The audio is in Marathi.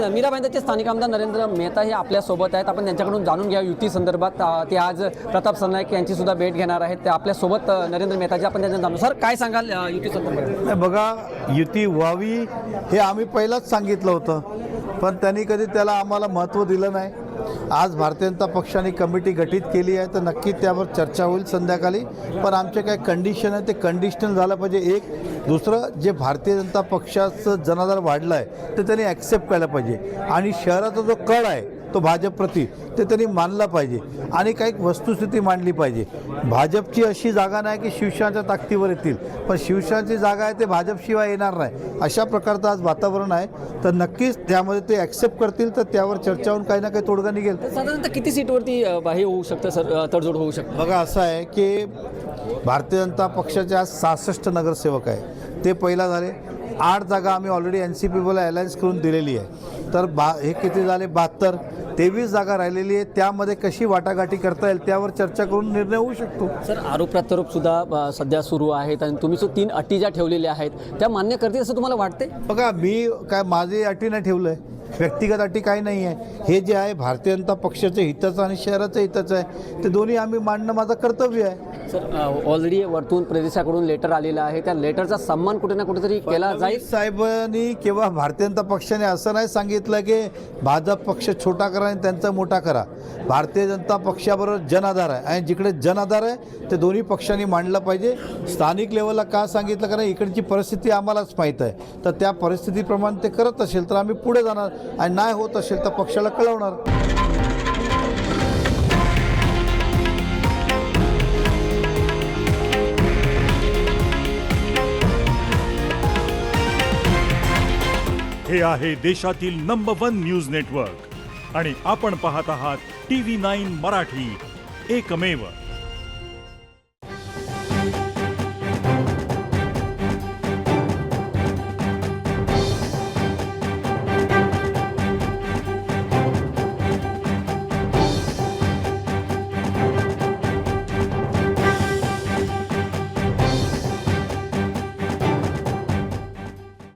मीरा भाईंदरचे स्थानिक आमदार नरेंद्र मेहता हे आपल्यासोबत आहेत. आपण त्यांच्याकडून जाणून घ्या युती संदर्भात. ते आज प्रताप सरनाईक यांची सुद्धा भेट घेणार आहेत. ते आपल्यासोबत नरेंद्र मेहताजी, आपण त्यांच्या जाणून. सर, काय सांगाल युती संदर्भात? बघा, युती व्हावी हे आम्ही पहिलाच सांगितलं होतं, पण त्यांनी कधी त्याला आम्हाला महत्त्व दिलं नाही. आज भारतीय जनता पक्षाने कमिटी गठीत केली आहे, तर नक्की त्यावर चर्चा होईल संध्याकाळी. पण आमचे काय कंडिशन आहे ते कंडिशनल झालं पाहिजे. एक दुसरं, जे भारतीय जनता पक्षाचं जनाधार वाढलं आहे ते त्यांनी ॲक्सेप्ट केलं पाहिजे, आणि शहराचा जो कल आहे तो भाजपप्रती ते त्यांनी मानला पाहिजे, आणि काही वस्तुस्थिती मांडली पाहिजे. भाजपची अशी जागा नाही की शिवसेनेच्या ताकदीवर येतील, पण शिवसेनेची जागा आहे ते भाजपशिवाय येणार नाही. अशा प्रकारचं आज वातावरण आहे, तर नक्कीच त्यामध्ये ते ॲक्सेप्ट करतील, तर त्यावर चर्चा होऊन काही ना काही तोडगा निघेल. साधारणतः किती सीटवरती हे होऊ शकतं सर, तडजोड होऊ शकतं? बघा, असं आहे की भारतीय जनता पक्षाचे आज 66 नगरसेवक आहे, ते पहिला झाले. 8 जागा आम्ही ऑलरेडी NCP अलायन्स करून दिलेली आहे, तर हे किती झाले? 72. 23 जागा राहिलेली आहे, त्यामध्ये कशी वाटाघाटी करता येईल त्यावर चर्चा करून निर्णय होऊ शकतो. सर, आरोप प्रत्यारोप सुद्धा सध्या सुरू आहेत, आणि तुम्ही 3 अटी ज्या ठेवलेल्या आहेत त्या मान्य करतील असं तुम्हाला वाटते? बघा, मी काय माझी अटी नाही ठेवलं आहे, व्यक्तिगत अटी काही नाही आहे. हे जे आहे भारतीय जनता पक्षाचं हिताचं आणि शहराचं हिताचं आहे, ते दोन्ही आम्ही मांडणं माझं कर्तव्य आहे. सर, ऑलरेडी वरतून प्रदेशाकडून लेटर आलेलं आहे, त्या लेटरचा सन्मान कुठे ना कुठेतरी केला जाईल. साहेबांनी किंवा भारतीय जनता पक्षाने असं नाही सांगितलं की भाजप पक्ष छोटा करा आणि त्यांचा मोठा करा. भारतीय जनता पक्षाबरोबर जनाधार आहे, आणि जिकडे जनाधार आहे ते दोन्ही पक्षांनी मांडलं पाहिजे. स्थानिक लेवलला का सांगितलं? कारण इकडची परिस्थिती आम्हालाच माहीत आहे, तर त्या परिस्थितीप्रमाणे ते करत असेल तर आम्ही पुढे जाणार, आणि नाही होत असेल तर पक्षाला कळवणार. हे आहे देशातील नंबर 1 न्यूज नेटवर्क, आणि आपण पाहत आहात TV9 मराठी, एकमेव.